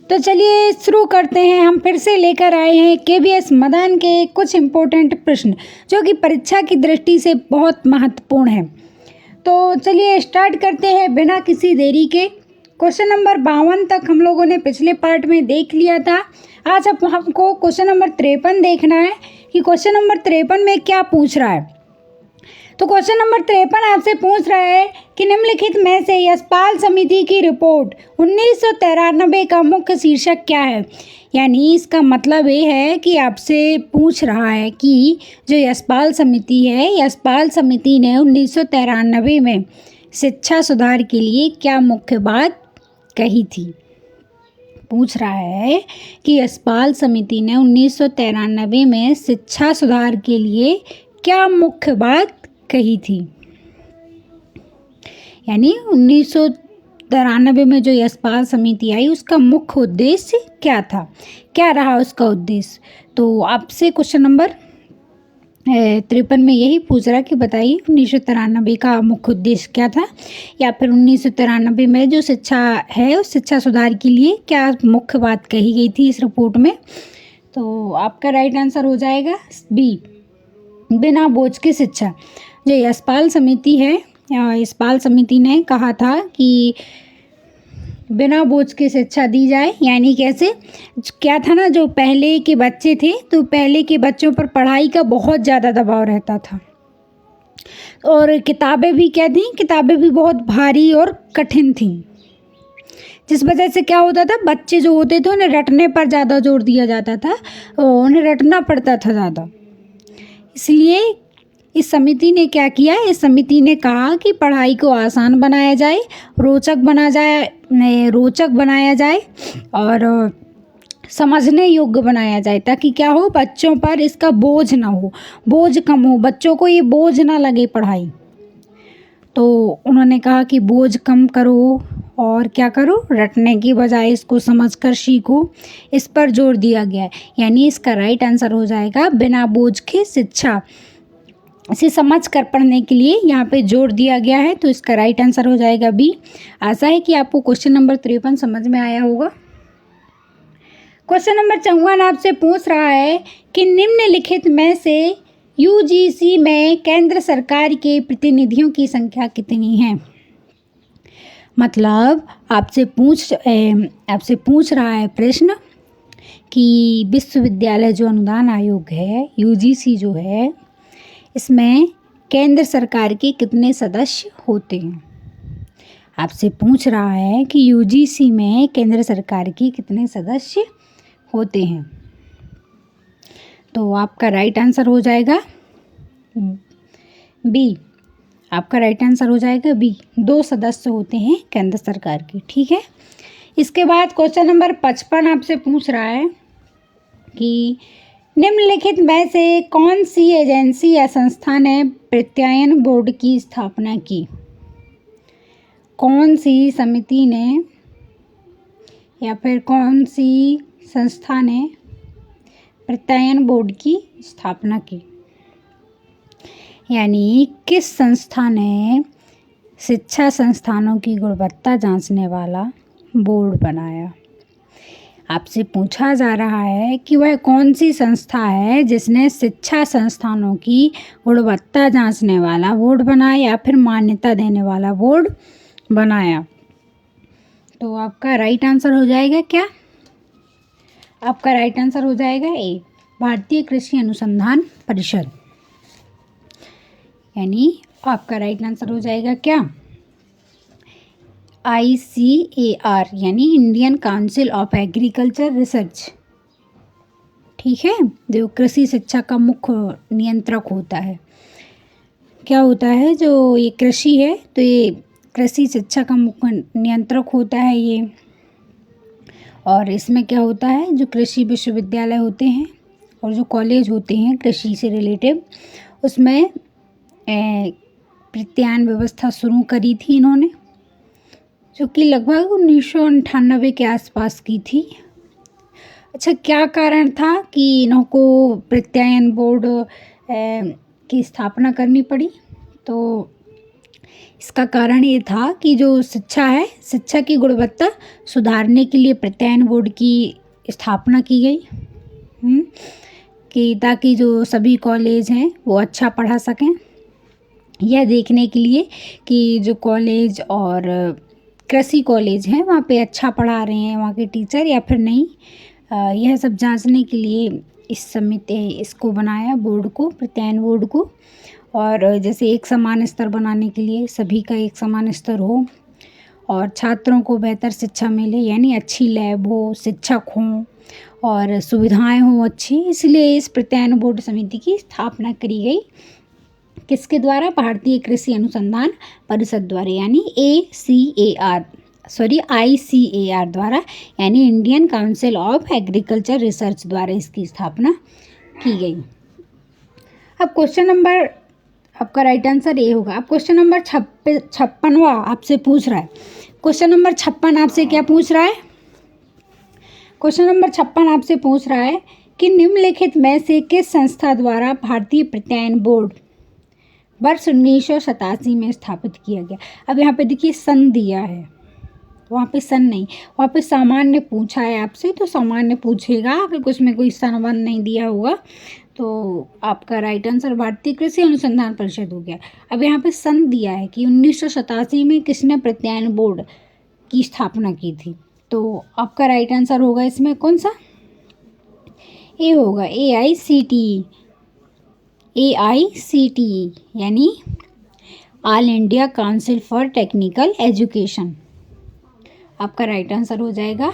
तो चलिए शुरू करते हैं। हम फिर से लेकर आए हैं केवीएस मदान के कुछ इम्पोर्टेंट प्रश्न जो कि परीक्षा की दृष्टि से बहुत महत्वपूर्ण है। तो चलिए स्टार्ट करते हैं बिना किसी देरी के। क्वेश्चन नंबर 52 तक हम लोगों ने पिछले पार्ट में देख लिया था। आज अब हमको क्वेश्चन नंबर 53 देखना है कि क्वेश्चन नंबर 53 में क्या पूछ रहा है। तो क्वेश्चन नंबर 53 आपसे पूछ रहा है कि निम्नलिखित में से यशपाल समिति की रिपोर्ट 1993 का मुख्य शीर्षक क्या है। यानी इसका मतलब ये है कि आपसे पूछ रहा है कि जो यशपाल समिति है, यशपाल समिति ने 1993 में शिक्षा सुधार के लिए क्या मुख्य बात कही थी। पूछ रहा है कि यशपाल समिति ने 1993 में शिक्षा सुधार के लिए क्या मुख्य बात कही थी। यानी 1993 में जो यशपाल समिति आई उसका मुख्य उद्देश्य क्या था, क्या रहा उसका उद्देश्य। तो आपसे क्वेश्चन नंबर 53 में यही पूछ रहा कि बताइए 1993 का मुख्य उद्देश्य क्या था, या फिर 1993 में जो शिक्षा है उस शिक्षा सुधार के लिए क्या मुख्य बात कही गई थी इस रिपोर्ट में। तो आपका राइट आंसर हो जाएगा बी, बिना बोझ की शिक्षा। जो यशपाल समिति है, यशपाल समिति ने कहा था कि बिना बोझ की शिक्षा दी जाए। यानी कैसे, क्या था ना, जो पहले के बच्चे थे तो पहले के बच्चों पर पढ़ाई का बहुत ज़्यादा दबाव रहता था और किताबें भी क्या थी, किताबें भी बहुत भारी और कठिन थीं, जिस वजह से क्या होता था, बच्चे जो होते थे उन्हें रटने पर ज़्यादा जोर दिया जाता था, उन्हें रटना पड़ता था ज़्यादा। इसलिए इस समिति ने क्या किया, इस समिति ने कहा कि पढ़ाई को आसान बनाया जाए, रोचक बनाया जाए और समझने योग्य बनाया जाए, ताकि क्या हो, बच्चों पर इसका बोझ ना हो, बोझ कम हो, बच्चों को ये बोझ ना लगे पढ़ाई। तो उन्होंने कहा कि बोझ कम करो और क्या करो, रटने की बजाय इसको समझकर सीखो, इस पर जोर दिया गया है। यानी इसका राइट आंसर हो जाएगा बिना बोझ की शिक्षा, इसे समझ कर पढ़ने के लिए यहाँ पे जोर दिया गया है। तो इसका राइट आंसर हो जाएगा बी। आशा है कि आपको क्वेश्चन नंबर 53 समझ में आया होगा। क्वेश्चन नंबर 54 आपसे पूछ रहा है कि निम्नलिखित में से यूजीसी में केंद्र सरकार के प्रतिनिधियों की संख्या कितनी है। मतलब आपसे पूछ रहा है प्रश्न कि विश्वविद्यालय जो अनुदान आयोग है, यूजीसी जो है, इसमें केंद्र सरकार के कितने सदस्य होते हैं। आपसे पूछ रहा है कि यूजीसी में केंद्र सरकार के कितने सदस्य होते हैं। तो आपका राइट आंसर हो जाएगा बी, आपका राइट आंसर हो जाएगा बी, 2 सदस्य होते हैं केंद्र सरकार के। ठीक है। इसके बाद क्वेश्चन नंबर 55 आपसे पूछ रहा है कि निम्नलिखित में से कौन सी एजेंसी या संस्था ने प्रत्यायन बोर्ड की स्थापना की। कौन सी समिति ने या फिर कौन सी संस्था ने प्रत्यायन बोर्ड की स्थापना की। यानी किस संस्था ने शिक्षा संस्थानों की गुणवत्ता जांचने वाला बोर्ड बनाया। आपसे पूछा जा रहा है कि वह कौन सी संस्था है जिसने शिक्षा संस्थानों की गुणवत्ता जांचने वाला बोर्ड बनाया या फिर मान्यता देने वाला बोर्ड बनाया। तो आपका राइट आंसर हो जाएगा क्या, आपका राइट आंसर हो जाएगा ए, भारतीय कृषि अनुसंधान परिषद। यानी आपका राइट आंसर हो जाएगा क्या, ICAR, यानी Indian council of agriculture research. ठीक है, जो कृषि शिक्षा का मुख्य नियंत्रक होता है। क्या होता है, जो ये कृषि है तो ये कृषि शिक्षा का मुख्य नियंत्रक होता है ये। और इसमें क्या होता है, जो कृषि विश्वविद्यालय होते हैं और जो कॉलेज होते हैं कृषि से रिलेटेड, उसमें प्रत्यायन व्यवस्था शुरू करी थी इन्होंने, जो कि लगभग 1998 के आसपास की थी। अच्छा, क्या कारण था कि इनको प्रत्यायन बोर्ड की स्थापना करनी पड़ी। तो इसका कारण ये था कि जो शिक्षा है, शिक्षा की गुणवत्ता सुधारने के लिए प्रत्ययन बोर्ड की स्थापना की गई। कि ताकि जो सभी कॉलेज हैं वो अच्छा पढ़ा सकें। यह देखने के लिए कि जो कॉलेज और कृषि कॉलेज हैं वहाँ पे अच्छा पढ़ा रहे हैं वहाँ के टीचर या फिर नहीं, यह सब जांचने के लिए इस समिति इसको बनाया, बोर्ड को, प्रत्ययन बोर्ड को। और जैसे एक समान स्तर बनाने के लिए, सभी का एक समान स्तर हो और छात्रों को बेहतर शिक्षा मिले, यानी अच्छी लैब हो, शिक्षक हों और सुविधाएं हों अच्छी, इसलिए इस प्रत्ययन बोर्ड समिति की स्थापना करी गई। किसके द्वारा? भारतीय कृषि अनुसंधान परिषद द्वारा, यानी ICAR द्वारा, यानी Indian council of agriculture research द्वारा इसकी स्थापना की गई। अब क्वेश्चन नंबर, आपका राइट आंसर ए होगा। अब क्वेश्चन नंबर 56वां आपसे पूछ रहा है। क्वेश्चन नंबर 56 आपसे क्या पूछ रहा है? क्वेश्चन नंबर 56 आपसे पूछ रहा है कि निम्नलिखित में से किस संस्था द्वारा भारतीय प्रत्ययन बोर्ड वर्ष 1987 में स्थापित किया गया? अब यहाँ पे देखिए सन दिया है, वहाँ पे सन नहीं, वहाँ पे सामान्य पूछा है आपसे, तो सामान्य पूछेगा। अगर कुछ में कोई सनबंध नहीं दिया होगा तो आपका राइट आंसर भारतीय कृषि अनुसंधान परिषद हो गया। अब यहाँ पे सन दिया है कि 1987 में किसने प्रत्ययन बोर्ड की स्थापना की थी, तो आपका राइट आंसर होगा इसमें कौन सा? ए होगा, AICTE यानी all India council for technical education, आपका राइट आंसर हो जाएगा